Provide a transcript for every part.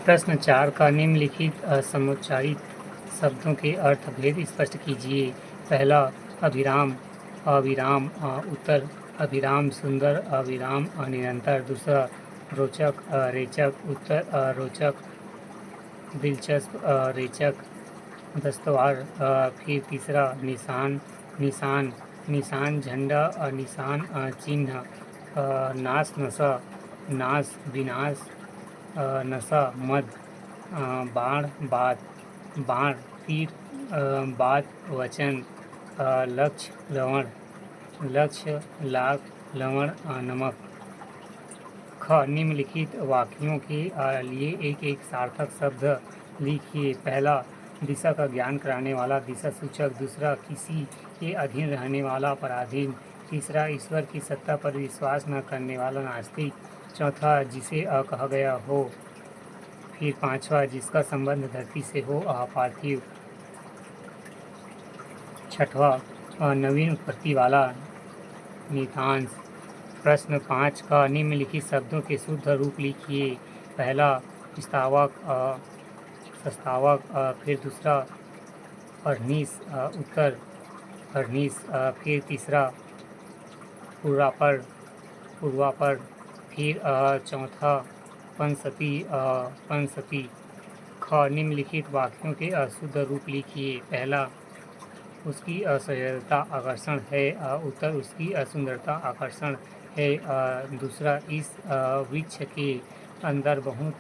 प्रश्न 4 का निम्नलिखित समुच्चारित शब्दों के अर्थभेद स्पष्ट कीजिए। पहला, अभिराम अविराम उत्तर अभिराम सुंदर अविराम निरंतर। दूसरा, रोचक रेचक उत्तर रोचक दिलचस्प रेचक दस्तवार। फिर तीसरा, निशान निशान निशान झंडा निशान चिन्ह। नाश नशा नाश विनाश नशा मद। बाण बात बाण तीर बात वचन। लक्ष्य लवण लक्ष्य लाख लवण नमक। ख, निम्नलिखित वाक्यों के लिए एक एक सार्थक शब्द लिखिए। पहला, दिशा का ज्ञान कराने वाला दिशा सूचक। दूसरा, किसी के अधीन रहने वाला पराधीन। तीसरा, ईश्वर की सत्ता पर विश्वास न करने वाला नास्तिक। चौथा, जिसे कहा गया हो। फिर पांचवा, जिसका संबंध धरती से हो पार्थिव। छठवा, नवीन उत्पत्ति वाला नितांश। प्रश्न 5 का निम्नलिखित शब्दों के शुद्ध रूप लिखिए। पहला, प्रस्तावक प्रस्तावक। फिर दूसरा, फर्नीस उत्तर फर्नीस। फिर तीसरा, पूर्वापर पूर्वापर। फिर चौथा, पंसती पंसती। ख, निम्नलिखित वाक्यों के शुद्ध रूप लिखिए। पहला, उसकी सुंदरता आकर्षण है उत्तर उसकी सुंदरता आकर्षण है। दूसरा, इस वृक्ष के अंदर बहुत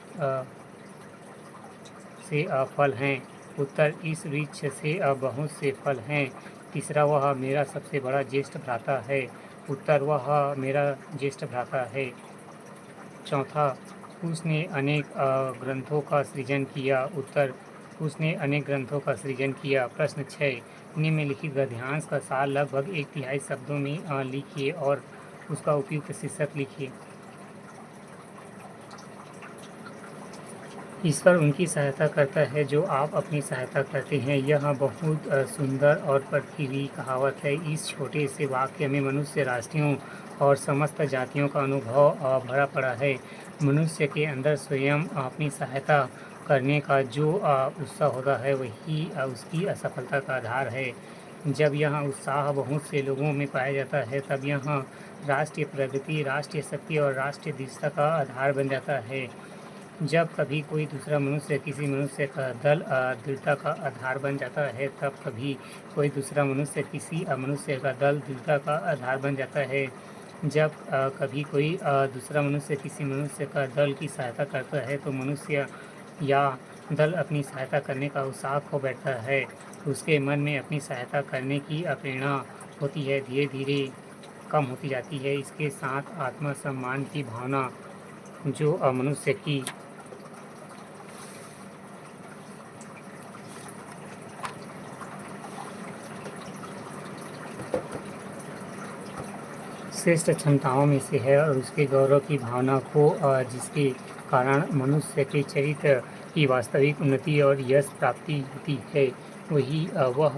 से फल हैं उत्तर इस वृक्ष से बहुत से फल हैं। तीसरा, वह मेरा सबसे बड़ा ज्येष्ठ भ्राता है उत्तर वह मेरा ज्येष्ठ भ्राता है। चौथा, उसने अनेक ग्रंथों का सृजन किया उत्तर उसने अनेक ग्रंथों का सृजन किया। प्रश्न 6, निम्नलिखित गद्यांश का सार लगभग 1/3 शब्दों में लिखिए और उसका उपयुक्त शीर्षक लिखिए। ईश्वर उनकी सहायता करता है जो आप अपनी सहायता करते हैं। यह बहुत सुंदर और पढ़ी हुई कहावत है। इस छोटे से वाक्य में मनुष्य राष्ट्रीयों और समस्त जातियों का अनुभव भरा पड़ा है। मनुष्य के अंदर स्वयं अपनी सहायता करने का जो उत्साह होता है वही उसकी असफलता का आधार है। जब यह उत्साह बहुत से लोगों में पाया जाता है तब यह राष्ट्रीय प्रगति, राष्ट्रीय शक्ति और राष्ट्रीय दृढ़ता का आधार बन जाता है। जब कभी कोई दूसरा मनुष्य किसी मनुष्य का दल दृढ़ता का आधार बन जाता है तब कभी कोई दूसरा मनुष्य किसी मनुष्य का दल दृढ़ता का आधार बन जाता है। जब कभी कोई दूसरा मनुष्य किसी मनुष्य का दल की सहायता करता है तो मनुष्य या दल अपनी सहायता करने का उत्साह खो बैठता है। उसके मन में अपनी सहायता करने की प्रेरणा होती है धीरे धीरे कम होती जाती है। इसके साथ आत्मसम्मान की भावना जो मनुष्य की श्रेष्ठ क्षमताओं में से है और उसके गौरव की भावना को जिसके कारण मनुष्य के चरित्र की वास्तविक उन्नति और यश प्राप्ति होती है वही वह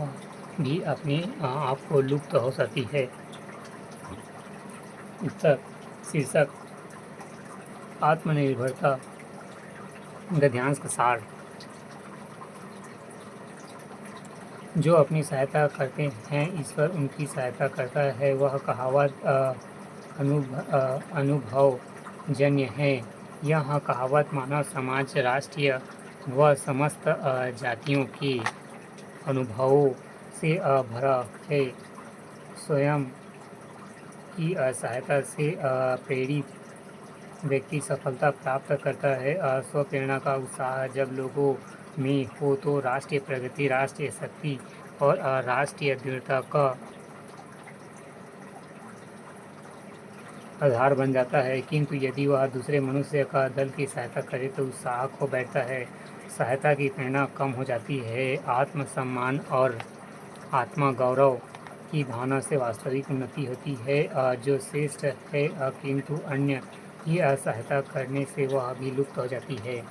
भी अपने आप को लुप्त हो सकती है। उत्तर शीर्षक, आत्मनिर्भरता गद्यांश का सार। जो अपनी सहायता करते हैं ईश्वर उनकी सहायता करता है। वह कहावत अनुभव जन्य है। यह कहावत मानव समाज, राष्ट्रीय व समस्त जातियों के अनुभवों से भरा है। स्वयं की सहायता से प्रेरित व्यक्ति सफलता प्राप्त करता है। स्वप्रेरणा का उत्साह जब लोगों में हो तो राष्ट्रीय प्रगति, राष्ट्रीय शक्ति और राष्ट्रीय दृढ़ता का आधार बन जाता है। किंतु यदि वह दूसरे मनुष्य का दल की सहायता करे तो उत्साह खो बैठता है, सहायता की प्रेरणा कम हो जाती है। आत्मसम्मान और आत्मा गौरव की भावना से वास्तविक उन्नति होती है जो श्रेष्ठ है, किंतु अन्य की सहायता करने से वह भी लुप्त हो जाती है।